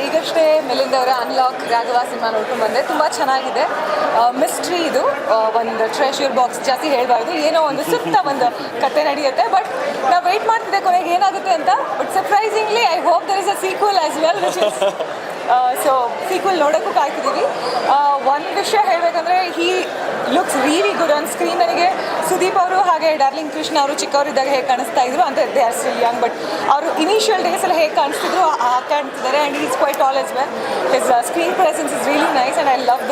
ಈಗಷ್ಟೇ ಮಿಲಿಂದ್ ಅವರ unlock Raghava cinema ನೋಡ್ಕೊಂಡು ಬಂದೆ. ತುಂಬ ಚೆನ್ನಾಗಿದೆ. ಮಿಸ್ಟ್ರಿ ಇದು, ಒಂದು ಟ್ರೆಷರ್ ಬಾಕ್ಸ್, ಜಾಸ್ತಿ ಹೇಳಬಾರ್ದು, ಏನೋ ಒಂದು ಸುತ್ತ ಒಂದು ಕತೆ ನಡೆಯುತ್ತೆ. ಬಟ್ ನಾವು ವೆಯ್ಟ್ ಮಾಡ್ತಿದ್ದೆ ಕೊನೆಗೆ ಏನಾಗುತ್ತೆ ಅಂತ. But surprisingly I hope there is a sequel as well, which is so sequel ನೋಡೋಕ್ಕೂ ಕಾಯ್ತಿದ್ದೀವಿ. ಒಂದು ವಿಷಯ ಹೇಳಬೇಕಂದ್ರೆ he looks really good on screen. ನನಗೆ ಸುದೀಪ್ ಅವರು ಹಾಗೆ ಡಾರ್ಲಿಂಗ್ ಕೃಷ್ಣ ಅವರು ಚಿಕ್ಕವರಿದ್ದಾಗ ಹೇಗೆ ಕಾಣಿಸ್ತಾ ಇದ್ರು ಅಂತ, they are still young, but ಅವರು ಇನಿಷಿಯಲ್ ಡೇಸಲ್ಲಿ ಹೇಗೆ ಕಾಣಿಸ್ತಿದ್ರು ಕಾಣ್ತಿದ್ದಾರೆ. And is quite tall as well. His screen presence is really nice and I love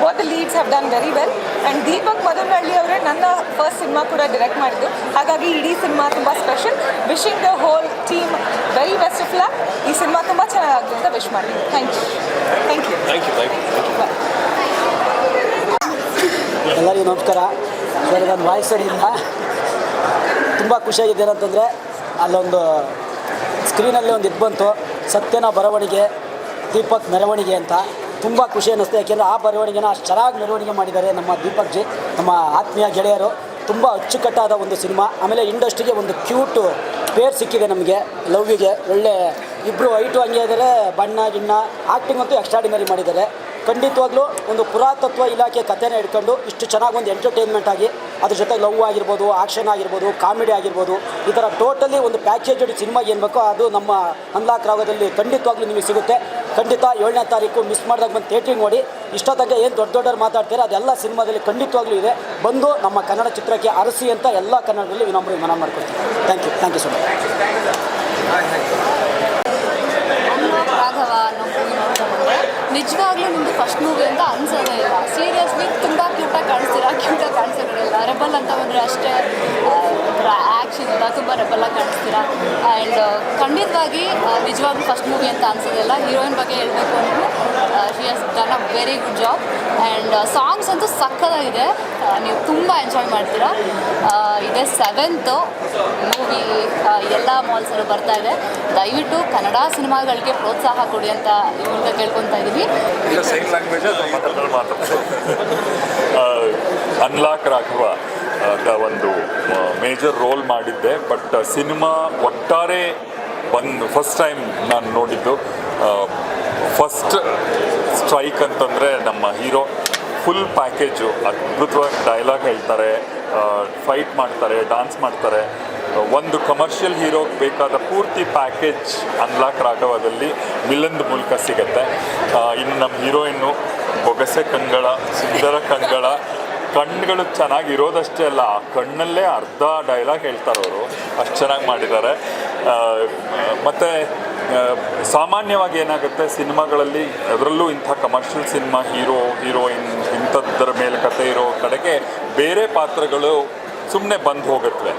both the leads have done very well. And Deepak Madanahalli ಅವರೇ ನನ್ನ ಫಸ್ಟ್ ಸಿನಿಮಾ ಕೂಡ direct ಮಾಡಿದ್ದು, ಹಾಗಾಗಿ ಇಡೀ ಸಿನಿಮಾ ತುಂಬ special. Wishing the whole team very best of luck. ಈ cinema ತುಂಬ ಚೆನ್ನಾಗಾಗಲಿ ಅಂತ ವಿಶ್ ಮಾಡ್ತೀನಿ. Thank you. ಎಲ್ಲರಿಗೂ ನಮಸ್ಕಾರ. ಸರ್, ನನ್ನ ವಾಯ್ಸ್ ಸರಿಯಿಂದ ತುಂಬ ಖುಷಿಯಾಗಿದೆ. ಏನಂತಂದರೆ ಅಲ್ಲೊಂದು ಸ್ಕ್ರೀನಲ್ಲಿ ಒಂದು ಇದು ಬಂತು, ಸತ್ಯನ ಬರವಣಿಗೆ ದೀಪಕ್ ಮೆರವಣಿಗೆ ಅಂತ. ತುಂಬ ಖುಷಿ ಅನ್ನಿಸ್ತು, ಯಾಕೆಂದರೆ ಆ ಬರವಣಿಗೆನ ಅಷ್ಟು ಚೆನ್ನಾಗಿ ಮೆರವಣಿಗೆ ಮಾಡಿದ್ದಾರೆ ನಮ್ಮ ದೀಪಕ್ ಜಿ, ನಮ್ಮ ಆತ್ಮೀಯ ಗೆಳೆಯರು. ತುಂಬ ಅಚ್ಚುಕಟ್ಟಾದ ಒಂದು ಸಿನಿಮಾ. ಆಮೇಲೆ ಇಂಡಸ್ಟ್ರಿಗೆ ಒಂದು ಕ್ಯೂಟ್ ಪೇರ್ ಸಿಕ್ಕಿದೆ ನಮಗೆ, ಲವ್ವಿಗೆ. ಒಳ್ಳೆ ಇಬ್ಬರು ಹೈಟು ಹಂಗೆ ಇದ್ದಾರೆ, ಬಣ್ಣ ಗಿಣ್ಣ ಆ್ಯಕ್ಟಿಂಗ್ ಅಂತೂ ಎಕ್ಸ್ಟ್ರಾಡಿನರಿ ಮಾಡಿದ್ದಾರೆ. ಖಂಡಿತವಾಗ್ಲೂ ಒಂದು ಪುರಾತತ್ವ ಇಲಾಖೆ ಕಥೆನ ಹಿಡ್ಕೊಂಡು ಇಷ್ಟು ಚೆನ್ನಾಗಿ ಒಂದು ಎಂಟರ್ಟೈನ್ಮೆಂಟ್ ಆಗಿ, ಅದ್ರ ಜೊತೆ ಲವ್ ಆಗಿರ್ಬೋದು, ಆ್ಯಕ್ಷನ್ ಆಗಿರ್ಬೋದು, ಕಾಮಿಡಿ ಆಗಿರ್ಬೋದು, ಈ ಥರ ಟೋಟಲಿ ಒಂದು ಪ್ಯಾಕೇಜ್ ಸಿನಿಮಾ ಏನು ಬೇಕೋ ಅದು ನಮ್ಮ ಅನ್ಲಾಕ್ ರಾಗದಲ್ಲಿ ಖಂಡಿತವಾಗ್ಲೂ ನಿಮಗೆ ಸಿಗುತ್ತೆ. ಖಂಡಿತ 7ನೇ ತಾರೀಕು ಮಿಸ್ ಮಾಡಿದಾಗ ಬಂದು ಥಿಯೇಟ್ರಿಗೆ ನೋಡಿ. ಇಷ್ಟೊತ್ತಂಗೆ ಏನು ದೊಡ್ಡವ್ರು ಮಾತಾಡ್ತಾರೆ ಅದೆಲ್ಲ ಸಿನಿಮಾದಲ್ಲಿ ಖಂಡಿತವಾಗ್ಲೂ ಇದೆ. ಬಂದು ನಮ್ಮ ಕನ್ನಡ ಚಿತ್ರಕ್ಕೆ ಅರಸಿ ಅಂತ ಎಲ್ಲ ಕನ್ನಡದಲ್ಲಿ ವಿನಮ್ರ ಮನ ಮಾಡ್ಕೊಳ್ತೀನಿ. Thank you so much. Raghava ಅನ್ನೋ ಮೂವಿ ನೋಡ್ಕೊಂಡ್ರೆ ನಿಜವಾಗ್ಲೂ ನಿಮ್ಮದು ಫಸ್ಟ್ ಮೂವಿ ಅಂತ ಅನ್ಸೋದೇ ಇಲ್ಲ. ಸೀರಿಯಸ್ಲಿ ತುಂಬ ಕ್ಯೂಟಾಗಿ ಕಾಣಿಸ್ತಿಲ್ಲ. ರೆಬಲ್ ಅಂತ ಬಂದರೆ ಅಷ್ಟೇ ಆ್ಯಕ್ಷನ್ ಇಲ್ಲ, ತುಂಬ ರೆಬಲ್ಲಾಗಿ ಕಾಣಿಸ್ತೀರಾ. ಆ್ಯಂಡ್ ಖಂಡಿತವಾಗಿ ನಿಜವಾಗ್ಲೂ ಫಸ್ಟ್ ಮೂವಿ ಅಂತ ಅನ್ಸೋದಿಲ್ಲ. ಹೀರೋಯಿನ್ ಬಗ್ಗೆ ಹೇಳಬೇಕು ಅಂದರೆ she has done a very good job. And songs ಅಂತೂ ಸಕ್ಕತ್ತಾಗಿದೆ, ನೀವು ತುಂಬ ಎಂಜಾಯ್ ಮಾಡ್ತೀರಾ. ಇದೆ 7th ಮೂವಿ ಎಲ್ಲ ಮಾಲ್ಸಲ್ಲೂ ಬರ್ತಾ ಇದೆ. ದಯವಿಟ್ಟು ಕನ್ನಡ ಸಿನಿಮಾಗಳಿಗೆ ಪ್ರೋತ್ಸಾಹ ಕೊಡಿ ಅಂತ ಇವಾಗ ಕೇಳ್ಕೊತಾ ಇದ್ದೀವಿ. ಅನ್ಲಾಕ್ ರಾಘವ ಒಂದು ಮೇಜರ್ ರೋಲ್ ಮಾಡಿದ್ದೆ. ಬಟ್ ಸಿನಿಮಾ ಒಟ್ಟಾರೆ ಫಸ್ಟ್ ಟೈಮ್ ನಾನು ನೋಡಿದ್ದು. ಫಸ್ಟ್ ಸ್ಟ್ರೈಕ್ ಅಂತಂದರೆ ನಮ್ಮ ಹೀರೋ ಫುಲ್ ಪ್ಯಾಕೇಜು, ಅದ್ಭುತವಾಗಿ ಡೈಲಾಗ್ ಹೇಳ್ತಾರೆ, ಫೈಟ್ ಮಾಡ್ತಾರೆ, ಡಾನ್ಸ್ ಮಾಡ್ತಾರೆ. ಒಂದು ಕಮರ್ಷಿಯಲ್ ಹೀರೋಗೆ ಬೇಕಾದ ಪೂರ್ತಿ ಪ್ಯಾಕೇಜ್ ಅನ್ಲಾಕ್ ರಾಘವದಲ್ಲಿ ಮಿಲಂದ್ ಮೂಲಕ ಸಿಗುತ್ತೆ. ಇನ್ನು ನಮ್ಮ ಹೀರೋಯಿನ್ನು ಬೊಗಸೆ ಕಂಗಳ, ಸುಂದರ ಕಂಗಳ, ಕಣ್ಣುಗಳು ಚೆನ್ನಾಗಿರೋದಷ್ಟೇ ಅಲ್ಲ, ಆ ಕಣ್ಣಲ್ಲೇ ಅರ್ಧ ಡೈಲಾಗ್ ಹೇಳ್ತಾರವರು, ಅಷ್ಟು ಚೆನ್ನಾಗಿ ಮಾಡಿದ್ದಾರೆ. ಮತ್ತು ಸಾಮಾನ್ಯವಾಗಿ ಏನಾಗುತ್ತೆ ಸಿನಿಮಾಗಳಲ್ಲಿ, ಅದರಲ್ಲೂ ಇಂಥ ಕಮರ್ಷಿಯಲ್ ಸಿನಿಮಾ ಹೀರೋಯಿನ್ ಇಂಥದ್ದರ ಮೇಲೆ ಕತೆ ಇರೋ ಕಡೆಗೆ ಬೇರೆ ಪಾತ್ರಗಳು ಸುಮ್ಮನೆ ಬಂದು ಹೋಗುತ್ತವೆ.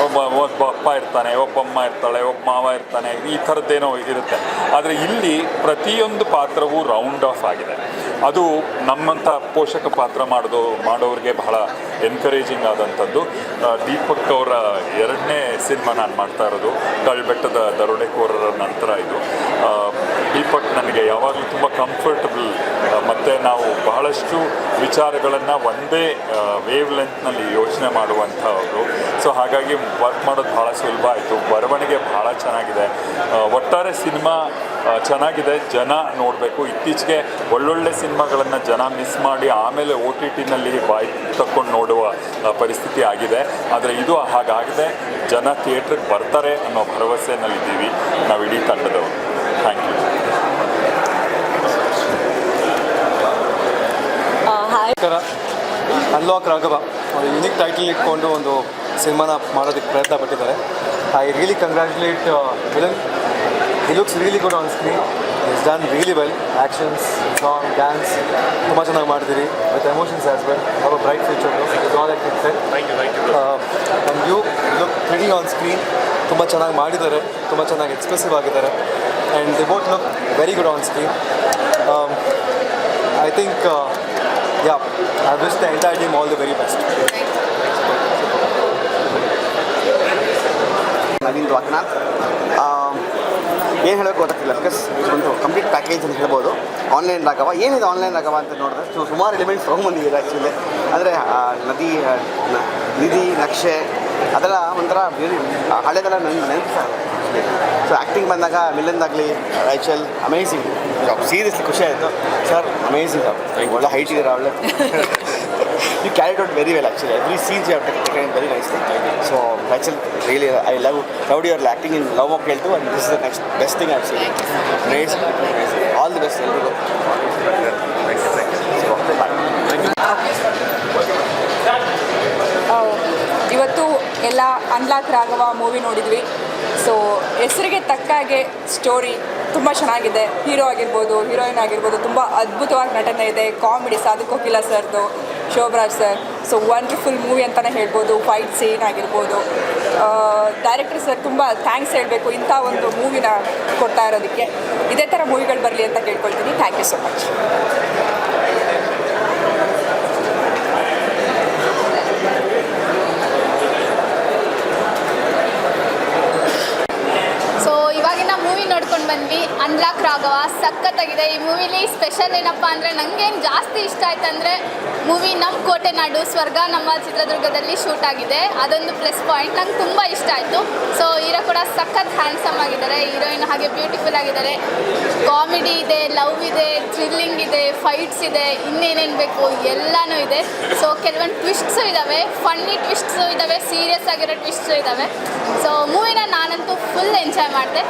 ಒಬ್ಬ ಅಪ್ಪ ಇರ್ತಾನೆ, ಒಬ್ಬಮ್ಮ ಇರ್ತಾಳೆ, ಒಬ್ಬ ಮಾವ ಇರ್ತಾನೆ, ಈ ಥರದ್ದೇನೋ ಇರುತ್ತೆ. ಆದರೆ ಇಲ್ಲಿ ಪ್ರತಿಯೊಂದು ಪಾತ್ರವೂ ರೌಂಡ್ ಆಫ್ ಆಗಿದೆ. ಅದು ನಮ್ಮಂಥ ಪೋಷಕ ಪಾತ್ರ ಮಾಡೋರಿಗೆ ಬಹಳ ಎನ್ಕರೇಜಿಂಗ್ ಆದಂಥದ್ದು. ದೀಪಕ್ ಅವರ 2ನೇ ಸಿನಿಮಾ ನಾನು ಮಾಡ್ತಾ ಇರೋದು, ಕಳ್ಬೆಟ್ಟದ ದರೋಡೆಕೋರರ ನಂತರ ಇದು. ದೀಪಕ್ ನನಗೆ ಯಾವಾಗಲೂ ತುಂಬ ಕಂಫರ್ಟಬಲ್, ಮತ್ತು ನಾವು ಬಹಳಷ್ಟು ವಿಚಾರಗಳನ್ನು ಒಂದೇ ವೇವ್ ಲೆಂತ್ನಲ್ಲಿ ಯೋಚನೆ ಮಾಡುವಂಥವರು. ಸೊ ಹಾಗಾಗಿ ವರ್ಕ್ ಮಾಡೋದು ಭಾಳ ಸುಲಭ ಆಯಿತು. ಬರವಣಿಗೆ ಭಾಳ ಚೆನ್ನಾಗಿದೆ. ಒಟ್ಟಾರೆ ಸಿನಿಮಾ ಚೆನ್ನಾಗಿದೆ, ಜನ ನೋಡಬೇಕು. ಇತ್ತೀಚೆಗೆ ಒಳ್ಳೊಳ್ಳೆ ಸಿನಿಮಾಗಳನ್ನು ಜನ ಮಿಸ್ ಮಾಡಿ ಆಮೇಲೆ OTTನಲ್ಲಿ ಬಾಯಿ ತಕ್ಕೊಂಡು ನೋಡುವ ಪರಿಸ್ಥಿತಿ ಆಗಿದೆ. ಆದರೆ ಇದು ಹಾಗಾಗದೆ ಜನ ಥಿಯೇಟ್ರಿಗೆ ಬರ್ತಾರೆ ಅನ್ನೋ ಭರವಸೆಯಲ್ಲಿದ್ದೀವಿ ನಾವು ಇಡೀ ತಂಡದವರು. Thank you. ಅನ್ಲಾಕ್ ರಾಘವ ಒಂದು ಯುನಿಕ್ ಟೈಟಲ್ ಇಟ್ಕೊಂಡು ಒಂದು ಸಿನಿಮಾನ ಮಾಡೋದಕ್ಕೆ ಪ್ರಯತ್ನ ಪಟ್ಟಿದ್ದಾರೆ. I really congratulate villain. He looks really good on screen. Is done really well. Actions, song, dance ತುಂಬ ಚೆನ್ನಾಗಿ ಮಾಡಿದಿರಿ. With emotions as well. Have a bright future. Is all I can say. And you look pretty on screen. ತುಂಬ ಚೆನ್ನಾಗಿ ಮಾಡಿದ್ದಾರೆ, ತುಂಬ ಚೆನ್ನಾಗಿ expressive ಆಗಿದ್ದಾರೆ. And the both look very good on screen. I think I wish the entire team all the very best. Naveen Dwarakanath. ಏನು ಹೇಳಬೇಕು ಗೊತ್ತಾಗ್ತಿಲ್ಲ, because ಒಂದು ಕಂಪ್ಲೀಟ್ ಪ್ಯಾಕೇಜ್ ಅಂತ ಹೇಳ್ಬೋದು. ಆನ್ಲೈನ್ ರಾಘವ ಏನಿದೆ, ಆನ್ಲೈನ್ ರಾಘವ ಅಂತ ನೋಡಿದ್ರೆ ಸುಮಾರು ಎಲಿಮೆಂಟ್ಸ್ ತೊಗೊಂಬಂದಿದ್ದೀರ ಆ್ಯಕ್ಚುಲಿ. ಅಂದರೆ ನಿಧಿ, ನಕ್ಷೆ ಅದೆಲ್ಲ ಒಂಥರ ಹಳೆದೆಲ್ಲ ನೆನಪಿಸ್ತಾರೆ. ಆ್ಯಕ್ಚುಲಿ. ಸೊ ಆ್ಯಕ್ಟಿಂಗ್ ಬಂದಾಗ ಮಿಲನ್ದಾಗಲಿ ರೈಚಲ್ ಅಮೇಝಿಂಗ್ ಜಾಬ್, ಸೀರಿಯಸ್ಲಿ ಖುಷಿ ಆಯಿತು ಸರ್, ಅಮೇಝಿಂಗ್ ಜಾಬ್. ಒಳ್ಳೆ ಹೈಟ್ ಇದ್ದೀರಾ, ಒಳ್ಳೆ you carried out very well actually. Every scenes you have taken very nicely. So Rachel really I loved your acting in love of ಕೇಳ್ತು, and this is the next best thing I have seen. Great, all the best ಎಲ್ರಿಗೂ. ಇವತ್ತು ಎಲ್ಲ unlock Raghava movie ನೋಡಿದ್ವಿ. So ಹೆಸರಿಗೆ ತಕ್ಕ ಹಾಗೆ story ತುಂಬ ಚೆನ್ನಾಗಿದೆ. ಹೀರೋ ಆಗಿರ್ಬೋದು, ಹೀರೋಯಿನ್ ಆಗಿರ್ಬೋದು, ತುಂಬ ಅದ್ಭುತವಾಗಿ ನಟನೆ ಇದೆ. ಕಾಮಿಡಿ ಸಾಧು ಕೋಕಿಲ ಸರ್ದು, Sobhraj sir. So wonderful movie ಅಂತಲೇ ಹೇಳ್ಬೋದು. ಫೈಟ್ ಸೀನ್ ಆಗಿರ್ಬೋದು. ಡೈರೆಕ್ಟರ್ ಸರ್ ತುಂಬ ಥ್ಯಾಂಕ್ಸ್ ಹೇಳಬೇಕು ಇಂಥ ಒಂದು ಮೂವಿನ ಕೊಡ್ತಾ ಇರೋದಕ್ಕೆ. ಇದೇ ಥರ ಮೂವಿಗಳು ಬರಲಿ ಅಂತ ಕೇಳ್ಕೊಳ್ತೀನಿ. Thank you so much. ನೋಡ್ಕೊಂಡು ಬಂದ್ವಿ. ಅನ್ಲಾಕ್ ರಾಘವ ಸಖತ್ತಾಗಿದೆ. ಈ ಮೂವಿಲಿ ಸ್ಪೆಷಲ್ ಏನಪ್ಪ ಅಂದರೆ ನನಗೇನು ಜಾಸ್ತಿ ಇಷ್ಟ ಆಯ್ತು ಅಂದರೆ ಮೂವಿ ನಮ್ಮ ಕೋಟೆನಾಡು ಸ್ವರ್ಗ ನಮ್ಮ ಚಿತ್ರದುರ್ಗದಲ್ಲಿ ಶೂಟ್ ಆಗಿದೆ. ಅದೊಂದು ಪ್ಲಸ್ ಪಾಯಿಂಟ್, ನಂಗೆ ತುಂಬ ಇಷ್ಟ ಆಯಿತು. ಸೊ ಹೀರೋ ಕೂಡ ಸಖತ್ ಹ್ಯಾಂಡ್ಸಮ್ ಆಗಿದ್ದಾರೆ, ಹೀರೋಯಿನ್ ಹಾಗೆ ಬ್ಯೂಟಿಫುಲ್ ಆಗಿದ್ದಾರೆ. ಕಾಮಿಡಿ ಇದೆ, ಲವ್ ಇದೆ, ಥ್ರಿಲ್ಲಿಂಗ್ ಇದೆ, ಫೈಟ್ಸ್ ಇದೆ, ಇನ್ನೇನೇನು ಬೇಕು ಎಲ್ಲನೂ ಇದೆ. ಸೊ ಕೆಲವೊಂದು ಟ್ವಿಸ್ಟ್ಸು ಇದ್ದಾವೆ, ಫನ್ನಿ ಟ್ವಿಸ್ಟ್ಸು ಇದ್ದಾವೆ, ಸೀರಿಯಸ್ ಆಗಿರೋ ಟ್ವಿಸ್ಟ್ಸು ಇದ್ದಾವೆ. ಸೊ ಮೂವಿನ ನಾನಂತೂ ಫುಲ್ ಎಂಜಾಯ್ ಮಾಡಿದೆ.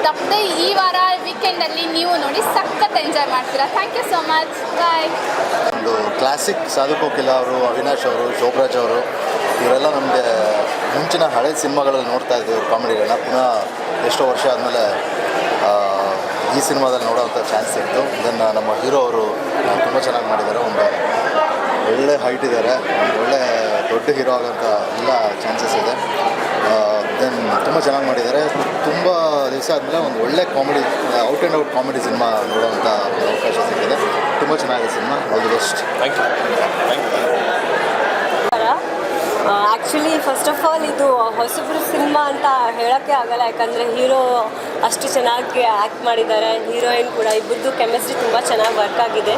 ತಪ್ಪದೆ ಈ ವಾರ ವೀಕೆಂಡಲ್ಲಿ ನೀವು ನೋಡಿ ಸಖತ್ ಎಂಜಾಯ್ ಮಾಡ್ತೀರಾ. ಥ್ಯಾಂಕ್ ಯು ಸೋ ಮಚ್, ಬಾಯ್. ಒಂದು ಕ್ಲಾಸಿಕ್ ಸಾಧು ಕೋಕಿಲ ಅವರು, ಅವಿನಾಶ್ ಅವರು, ಶೋಭರಾಜ್ ಅವರು, ಇವರೆಲ್ಲ ನಮಗೆ ಮುಂಚಿನ ಹಳೆ ಸಿನಿಮಾಗಳಲ್ಲಿ ನೋಡ್ತಾ ಇದ್ದೀವಿ ಕಾಮಿಡಿಗಳನ್ನ. ಪುನಃ ಎಷ್ಟೋ ವರ್ಷ ಆದಮೇಲೆ ಈ ಸಿನಿಮಾದಲ್ಲಿ ನೋಡೋವಂಥ ಚಾನ್ಸ್ ಸಿಕ್ತು. ಇದನ್ನು ನಮ್ಮ ಹೀರೋ ಅವರು ತುಂಬ ಚೆನ್ನಾಗಿ ಮಾಡಿದ್ದಾರೆ. ಒಂದು ಒಳ್ಳೆ ಹೈಟ್ ಇದ್ದಾರೆ, ಒಂದು ಒಳ್ಳೆ ದೊಡ್ಡ ಹೀರೋ ಆಗೋಂಥ ಎಲ್ಲ ಚಾನ್ಸಸ್ ಇದೆ. ದೆನ್ ತುಂಬ ಚೆನ್ನಾಗಿ ಮಾಡಿದ್ದಾರೆ. ತುಂಬ ದಿವಸ ಆದಮೇಲೆ ಒಂದು ಒಳ್ಳೆ comedy, out and out comedy cinema ನೋಡೋವಂಥ ಅವಕಾಶ ಸಿಕ್ಕಿದೆ. ತುಂಬ ಚೆನ್ನಾಗಿದೆ cinema. All the best. Thank you. Actually first of all ಇದು ಹೊಸಬ್ರು ಸಿನಿಮಾ ಅಂತ ಹೇಳೋಕ್ಕೆ ಆಗಲ್ಲ, ಯಾಕಂದರೆ ಹೀರೋ ಅಷ್ಟು ಚೆನ್ನಾಗಿ ಆ್ಯಕ್ಟ್ ಮಾಡಿದ್ದಾರೆ, ಹೀರೋಯಿನ್ ಕೂಡ. ಇಬ್ಬರದ್ದು ಕೆಮಿಸ್ಟ್ರಿ ತುಂಬ ಚೆನ್ನಾಗಿ ವರ್ಕ್ ಆಗಿದೆ.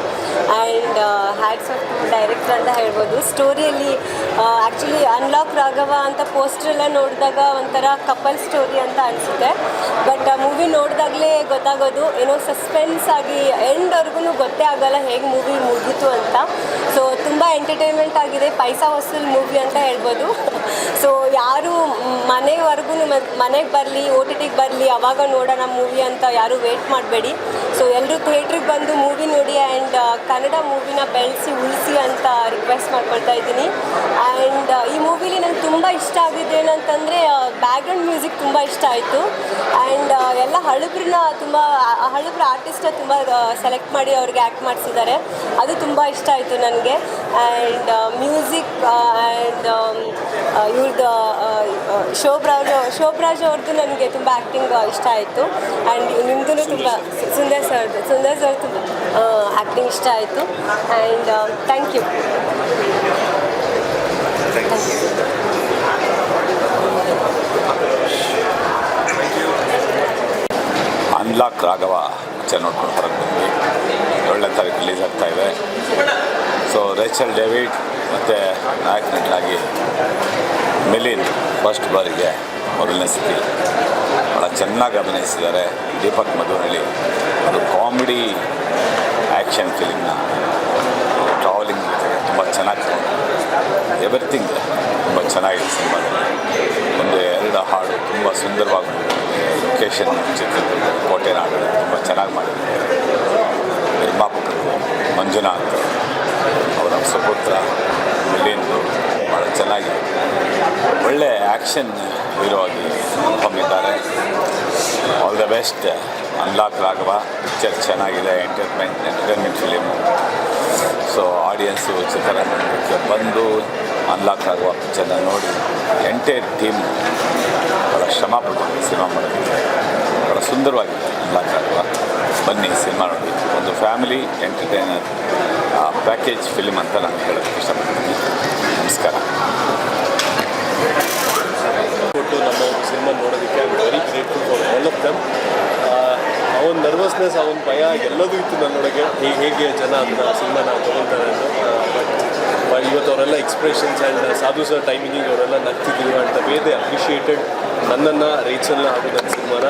ಆ್ಯಂಡ್ ಹ್ಯಾಟ್ಸ್ ಆಫ್ ಡೈರೆಕ್ಟರ್ ಅಂತ ಹೇಳ್ಬೋದು. ಸ್ಟೋರಿಯಲ್ಲಿ ಆ್ಯಕ್ಚುಲಿ ಅನ್ಲಾಕ್ ರಾಘವ ಅಂತ ಪೋಸ್ಟ್ರೆಲ್ಲ ನೋಡಿದಾಗ ಒಂಥರ ಕಪಲ್ ಸ್ಟೋರಿ ಅಂತ ಅನಿಸುತ್ತೆ. ಬಟ್ ಮೂವಿ ನೋಡಿದಾಗಲೇ ಗೊತ್ತಾಗೋದು, ಏನೋ ಸಸ್ಪೆನ್ಸ್ ಆಗಿ ಎಂಡ್ವರೆಗೂ ಗೊತ್ತೇ ಆಗೋಲ್ಲ ಹೇಗೆ ಮೂವಿ ಮುಗೀತು ಅಂತ. ಸೊ ತುಂಬ ಎಂಟರ್ಟೈನ್ಮೆಂಟ್ ಆಗಿದೆ, ಪೈಸಾ ವಸೂಲ್ ಮೂವಿ ಅಂತ ಹೇಳ್ಬೋದು. ಸೊ ಯಾರು ಮನೆವರೆಗೂ ಮನೆಗೆ ಬರಲಿ, ಓ ಟಿ ಟಿಗೆ ಬರಲಿ, ಅವಾಗ ನೋಡೋಣ ಮೂವಿ ಅಂತ ಯಾರೂ ವೇಟ್ ಮಾಡಬೇಡಿ. ಸೊ ಎಲ್ಲರೂ ಥಿಯೇಟ್ರಿಗೆ ಬಂದು ಮೂವಿ ನೋಡಿ ಆ್ಯಂಡ್ ಕನ್ನಡ ಮೂವಿನ ಬೆಳೆಸಿ ಉಳಿಸಿ ಅಂತ ರಿಕ್ವೆಸ್ಟ್ ಮಾಡ್ಕೊಳ್ತಾ ಇದ್ದೀನಿ. ಆ್ಯಂಡ್ ಈ ಮೂವಿಲಿ ನಂಗೆ ತುಂಬ ಇಷ್ಟ ಆಗಿದ್ದು ಏನಂತಂದರೆ ಬ್ಯಾಕ್ಗ್ರೌಂಡ್ ಮ್ಯೂಸಿಕ್ ತುಂಬ ಇಷ್ಟ ಆಯಿತು. ಆ್ಯಂಡ್ ಎಲ್ಲ ಹಳಬ್ರನ್ನ ಹಳಬ್ರ ಆರ್ಟಿಸ್ಟ ತುಂಬ ಸೆಲೆಕ್ಟ್ ಮಾಡಿ ಅವ್ರಿಗೆ ಆ್ಯಕ್ಟ್ ಮಾಡಿಸಿದ್ದಾರೆ, ಅದು ತುಂಬ ಇಷ್ಟ ಆಯಿತು ನನಗೆ. ಆ್ಯಂಡ್ ಮ್ಯೂಸಿಕ್ ಆ್ಯಂಡ್ ಇವ್ರದ್ದು ಶೋಭರಾಜ್ ಅವ್ರದ್ದು ನನಗೆ ತುಂಬ ಆ್ಯಕ್ಟಿಂಗ್ ಇಷ್ಟ ಆಯಿತು. ಆ್ಯಂಡ್ ನಿಮ್ಮದು ತುಂಬ ಸುಂದರ್ ಸರ್ದು ತುಂಬ ಆ್ಯಕ್ಟಿಂಗ್ ಇಷ್ಟ ಆಯಿತು. And thank you. Unlock Raghava picture ನೋಡ್ಕೊಂಡು ಹೊರಗೆ ಬಂದ್ವಿ. ಒಳ್ಳೆ ತಾರೀಕು ರಿಲೀಸ್ ಆಗ್ತಾಯಿದೆ. ಸೊ ರೇಚಲ್ ಡೇವಿಡ್ ಮತ್ತು ನಾಯಕ ನಟನಾಗಿ ಮಿಲಿನ್ ಫಸ್ಟ್ ಬಾರಿಗೆ ಮೊದಲನೇ ಸತಿ ಭಾಳ ಚೆನ್ನಾಗಿ ಅಭಿನಯಿಸಿದ್ದಾರೆ. ದೀಪಕ್ ಮಧುನಳ್ಳಿ ಅದು ಕಾಮಿಡಿ ಆ್ಯಕ್ಷನ್ ಫಿಲಿಮ್ನ ಟ್ರಾವೆಲಿಂಗ್ ಜೊತೆಗೆ ತುಂಬ ಚೆನ್ನಾಗಿ ಎವ್ರಿಥಿಂಗ್ ತುಂಬ ಚೆನ್ನಾಗಿದೆ ಸಿನಿಮಾದಲ್ಲಿ. ಒಂದು 2 ಹಾಡು ತುಂಬ ಸುಂದರವಾಗಿ ಲೊಕೇಶನ್ ಚಿತ್ರದುರ್ಗ ಕೋಟೆನಾಡು ತುಂಬ ಚೆನ್ನಾಗಿ ಮಾಡಿದ್ದಾರೆ. ನಿರ್ಮಾಪಕರು ಮಂಜುನಾಥ್ ಅವರ ಸುಪುತ್ರ ಮಿಲಿಂದು ಭಾಳ ಚೆನ್ನಾಗಿ ಒಳ್ಳೆ ಆ್ಯಕ್ಷನ್ ಹೀರೋ ಆಗಿ ಹೊಮ್ಮಿದ್ದಾರೆ. All the best unlock Raghava. Picture ಚೆನ್ನಾಗಿದೆ, ಎಂಟರ್ಟೈನ್ಮೆಂಟ್ ಫಿಲಿಮು. ಸೊ ಆಡಿಯನ್ಸು ಚಿತ್ರರಂಗಕ್ಕೆ ಬಂದು ಅನ್ಲಾಕ್ ರಾಘವ ಪಿಕ್ಚರ್ನ ನೋಡಿ ಎಂಟೈರ್ ಟೀಮ್ ಭಾಳ ಶ್ರಮ ಪಡ್ಕೊಂಡು ಸಿನಿಮಾ ಮಾಡೋದಕ್ಕೆ ಭಾಳ ಸುಂದರವಾಗಿದೆ ಅನ್ಲಾಕ್ ರಾಘವ. ಬನ್ನಿ ಸಿನಿಮಾ ನೋಡಿ. ಒಂದು ಫ್ಯಾಮಿಲಿ ಎಂಟರ್ಟೈನರ್ ಪ್ಯಾಕೇಜ್ ಫಿಲಿಮ್ ಅಂತ ನಾನು ಹೇಳೋದಕ್ಕೆ ಇಷ್ಟಪಡ್ತೀನಿ. ನಮಸ್ಕಾರ. ಕೊಟ್ಟು ನಮ್ಮ ಒಂದು ಸಿನಿಮಾ ನೋಡೋದಕ್ಕೆ I am very grateful for all of them. ಅವನ ನರ್ವಸ್ನೆಸ್, ಅವನ ಭಯ ಎಲ್ಲದೂ ಇತ್ತು ನನ್ನೊಳಗೆ, ಹೇಗೆ ಜನ ಅದನ್ನ ಸಿನಿಮಾನ ತೊಗೊಳ್ತಾರೆ ಅಂತ. ಬಟ್ ಇವತ್ತು ಅವರೆಲ್ಲ ಎಕ್ಸ್ಪ್ರೆಷನ್ಸ್ ಆ್ಯಂಡ್ ಸಾಧು ಸರ್ ಟೈಮಿಂಗಿಗೆ ಅವರೆಲ್ಲ ನಗ್ತಿದ್ದೀವಿ and the way they appreciated ನನ್ನನ್ನು ರೇಚಲ್ನ ಹಾಗೂ ನನ್ನ ಸಿನಿಮಾನ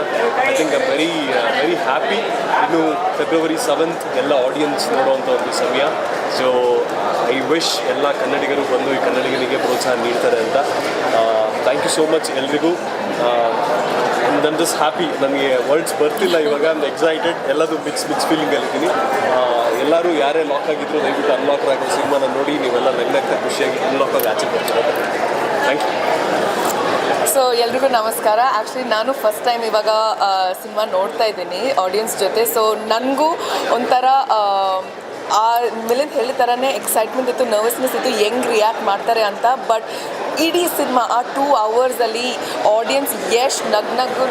I think I very happy. ಇನ್ನು ಫೆಬ್ರವರಿ 7th ಎಲ್ಲ ಆಡಿಯನ್ಸ್ ನೋಡುವಂಥ ಒಂದು ಸಮಯ. ಸೊ ಐ ವಿಶ್ ಎಲ್ಲ ಕನ್ನಡಿಗರು ಬಂದು ಈ ಕನ್ನಡಿಗರಿಗೆ ಪ್ರೋತ್ಸಾಹ ನೀಡ್ತಾರೆ ಅಂತ. ಥ್ಯಾಂಕ್ ಯು ಸೋ ಮಚ್ ಎಲ್ರಿಗೂ. ನನ್ನ ಜಸ್ಟ್ ಹ್ಯಾಪಿ, ನನಗೆ ವರ್ಡ್ಸ್ ಬರ್ತಿಲ್ಲ ಇವಾಗ. ನಾನು ಎಕ್ಸೈಟೆಡ್, ಎಲ್ಲದು ಮಿಕ್ಸ್ ಫೀಲಿಂಗಲ್ಲಿದ್ದೀನಿ. ಎಲ್ಲರೂ ಯಾರೇ ಲಾಕ್ ಆಗಿದ್ರು ದಯವಿಟ್ಟು ಅನ್ಲಾಕ್ ಆಗೋ ಸಿನಿಮಾನ ನೋಡಿ ನೀವೆಲ್ಲ ನಗ್ನಗ್ತಾ ಖುಷಿಯಾಗಿ ಅನ್ಲಾಕ್ ಆಗಿ ಆಚೆ ಬರ್ತೀರ. Thank you. ಸೊ ಎಲ್ರಿಗೂ ನಮಸ್ಕಾರ. ಆ್ಯಕ್ಚುಲಿ ನಾನು ಫಸ್ಟ್ ಟೈಮ್ ಇವಾಗ ಸಿನಿಮಾ ನೋಡ್ತಾ ಇದ್ದೀನಿ ಆಡಿಯನ್ಸ್ ಜೊತೆ. ಸೊ ನನಗೂ ಒಂಥರ ಆ ಮಿಲಿಂದ್ ಹೇಳಿದ ಥರನೇ ಎಕ್ಸೈಟ್ಮೆಂಟ್ ಇತ್ತು, ನರ್ವಸ್ನೆಸ್ ಇತ್ತು, ಹೆಂಗೆ ರಿಯಾಕ್ಟ್ ಮಾಡ್ತಾರೆ ಅಂತ. ಬಟ್ ಇಡೀ ಸಿನಿಮಾ ಆ 2 hours ಆಡಿಯನ್ಸ್ ಎಷ್ಟು ನಗ್ನಗ್ಗು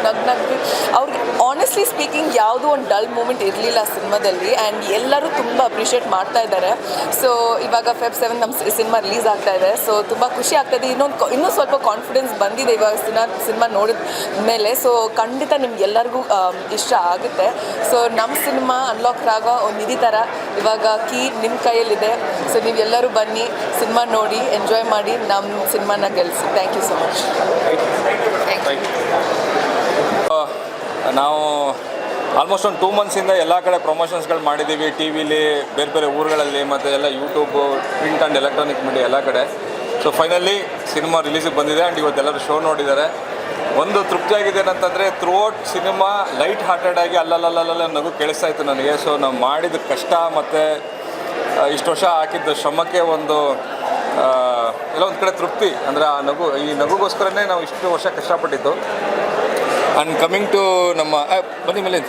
ಅವ್ರಿಗೆ ಆನೆಸ್ಟ್ಲಿ ಸ್ಪೀಕಿಂಗ್ ಯಾವುದೂ ಒಂದು ಡಲ್ ಮೂಮೆಂಟ್ ಇರಲಿಲ್ಲ ಸಿನಿಮಾದಲ್ಲಿ. ಆ್ಯಂಡ್ ಎಲ್ಲರೂ ತುಂಬ ಅಪ್ರಿಷಿಯೇಟ್ ಮಾಡ್ತಾ ಇದ್ದಾರೆ. ಸೊ ಇವಾಗ Feb 7 ನಮ್ಮ ಸಿನಿಮಾ ರಿಲೀಸ್ ಆಗ್ತಾ ಇದೆ. ಸೊ ತುಂಬ ಖುಷಿ ಆಗ್ತಾಯಿದೆ. ಇನ್ನೂ ಸ್ವಲ್ಪ ಕಾನ್ಫಿಡೆನ್ಸ್ ಬಂದಿದೆ ಇವಾಗ ಸಿನಿಮಾ ನೋಡಿದ ಮೇಲೆ. ಸೊ ಖಂಡಿತ ನಿಮ್ಗೆಲ್ಲರಿಗೂ ಇಷ್ಟ ಆಗುತ್ತೆ. ಸೊ ನಮ್ಮ ಸಿನಿಮಾ ಅನ್ಲಾಕ್ ರಾಘವ ಒಂದು ನಿಧಿ ಥರ ಇವಾಗ ಕೀ ನಿಮ್ಮ ಕೈಯಲ್ಲಿದೆ. ಸೊ ನೀವೆಲ್ಲರೂ ಬನ್ನಿ, ಸಿನಿಮಾ ನೋಡಿ, ಎಂಜಾಯ್ ಮಾಡಿ, ನಮ್ಮ ಸಿನಿಮಾನ ಗೆಲ್ಲಿಸಿ. Thank you so much. ನಾವು ಆಲ್ಮೋಸ್ಟ್ ಒಂದು 2 monthsಯಿಂದ ಎಲ್ಲ ಕಡೆ ಪ್ರಮೋಷನ್ಸ್ಗಳು ಮಾಡಿದ್ದೀವಿ, ಟಿ ವಿಲಿ, ಬೇರೆ ಬೇರೆ ಊರುಗಳಲ್ಲಿ, ಮತ್ತು ಎಲ್ಲ YouTube, print and electronic media ಎಲ್ಲ ಕಡೆ. ಸೊ ಫೈನಲಿ ಸಿನಿಮಾ ರಿಲೀಸಿಗೆ ಬಂದಿದೆ. ಆ್ಯಂಡ್ ಇವತ್ತೆಲ್ಲರೂ ಶೋ ನೋಡಿದ್ದಾರೆ. ಒಂದು ತೃಪ್ತಿಯಾಗಿದೆ ಏನಂತಂದರೆ ಥ್ರೂಔಟ್ ಸಿನಿಮಾ ಲೈಟ್ ಹಾರ್ಟೆಡ್ ಆಗಿ ಅಲ್ಲಲ್ಲ ನಗು ಕೇಳಿಸ್ತಾ ಇತ್ತು ನನಗೆ. ಸೊ ನಾವು ಮಾಡಿದ ಕಷ್ಟ ಮತ್ತು ಇಷ್ಟು ವರ್ಷ ಹಾಕಿದ್ದ ಶ್ರಮಕ್ಕೆ ಒಂದು ಎಲ್ಲ ಒಂದು ಕಡೆ ತೃಪ್ತಿ. ಅಂದರೆ ಈ ನಗುಗೋಸ್ಕರನೇ ನಾವು ಇಷ್ಟು ವರ್ಷ ಕಷ್ಟಪಟ್ಟಿದ್ದು. ಆ್ಯಂಡ್ ಕಮಿಂಗ್ ಟು ನಮ್ಮ ಬನ್ನಿ ಮೇಲೆ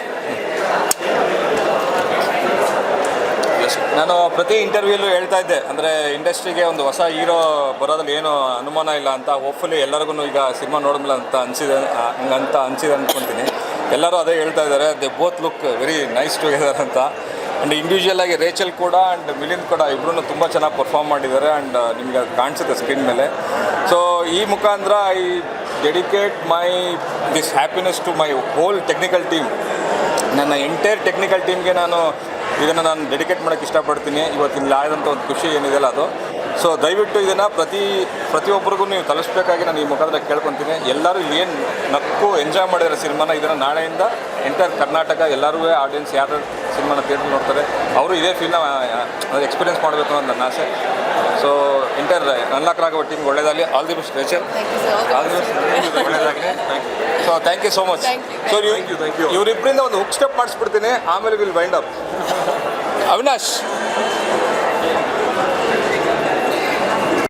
ನಾನು ಪ್ರತಿ ಇಂಟರ್ವ್ಯೂಲ್ಲೂ ಹೇಳ್ತಾ ಇದ್ದೆ, ಅಂದರೆ ಇಂಡಸ್ಟ್ರಿಗೆ ಒಂದು ಹೊಸ ಹೀರೋ ಬರೋದ್ರಲ್ಲಿ ಏನೂ ಅನುಮಾನ ಇಲ್ಲ ಅಂತ. ಹೋಪ್ಫುಲಿ ಎಲ್ಲರಿಗೂ ಈಗ ಸಿನಿಮಾ ನೋಡಿದ್ಮೇಲೆ ಅಂತ ಅನಿಸಿದೆ ಅಂದ್ಕೊತೀನಿ. ಎಲ್ಲರೂ ಅದೇ ಹೇಳ್ತಾ ಇದ್ದಾರೆ, they both look very nice together ಅಂತ. ಆ್ಯಂಡ್ ಇಂಡಿವಿಜುವಲ್ ಆಗಿ ರೇಚಲ್ ಕೂಡ ಆ್ಯಂಡ್ ಮಿಲಿಂದ್ ಕೂಡ ಇಬ್ಬರೂ ತುಂಬ ಚೆನ್ನಾಗಿ ಪರ್ಫಾರ್ಮ್ ಮಾಡಿದ್ದಾರೆ. ಆ್ಯಂಡ್ ನಿಮಗೆ ಅದು ಕಾಣಿಸುತ್ತೆ ಸ್ಕ್ರೀನ್ ಮೇಲೆ. ಸೊ ಈ ಮುಖಾಂತರ I dedicate this happiness to my whole technical team. ನನ್ನ ಎಂಟೈರ್ ಟೆಕ್ನಿಕಲ್ ಟೀಮ್ಗೆ ನಾನು ಇದನ್ನು ಡೆಡಿಕೇಟ್ ಮಾಡೋಕ್ಕೆ ಇಷ್ಟಪಡ್ತೀನಿ. ಇವತ್ತಿನ ಆದಂಥ ಒಂದು ಖುಷಿ ಏನಿದೆಯಲ್ಲ ಅದು. ಸೊ ದಯವಿಟ್ಟು ಇದನ್ನು ಪ್ರತಿಯೊಬ್ಬರಿಗೂ ನೀವು ತಲುಪಿಸ್ಬೇಕಾಗಿ ನಾನು ಈ ಮುಖಾಂತರ ಕೇಳ್ಕೊತೀನಿ. ಎಲ್ಲರೂ ಏನು ನಕ್ಕು ಎಂಜಾಯ್ ಮಾಡಿರೋ ಸಿನಿಮಾನ ಇದನ್ನು ನಾಳೆಯಿಂದ ಎಂಟೈರ್ ಕರ್ನಾಟಕ ಎಲ್ಲರೂ ಆಡಿಯನ್ಸ್ ಯಾರು ಸಿನಿಮಾನ ಥಿಯೇಟ್ರ್ ನೋಡ್ತಾರೆ ಅವರು ಇದೇ ಫೀಲ್ನ ಎಕ್ಸ್ಪೀರಿಯನ್ಸ್ ಮಾಡಬೇಕು ಅನ್ನೋ ನನ್ನ ಆಸೆ. ಸೊ ಎಂಟೈರ್ ಅನ್ಲಾಕ್ ರಾಘವ ಟೀಮ್ಗೆ ಒಳ್ಳೆಯದಾಗಲಿ. All the best Rachel. All the best, ಒಳ್ಳೆಯದಾಗಲಿ. So thank you so much. So ಇವರಿಬ್ಬರಿಂದ ಒಂದು ಹುಕ್ ಸ್ಟೆಪ್ ಮಾಡಿಸ್ಬಿಡ್ತೀನಿ, ಆಮೇಲೆ ವಿಲ್ ವೈಂಡ್ ಅಪ್. ಅವಿನಾಶ್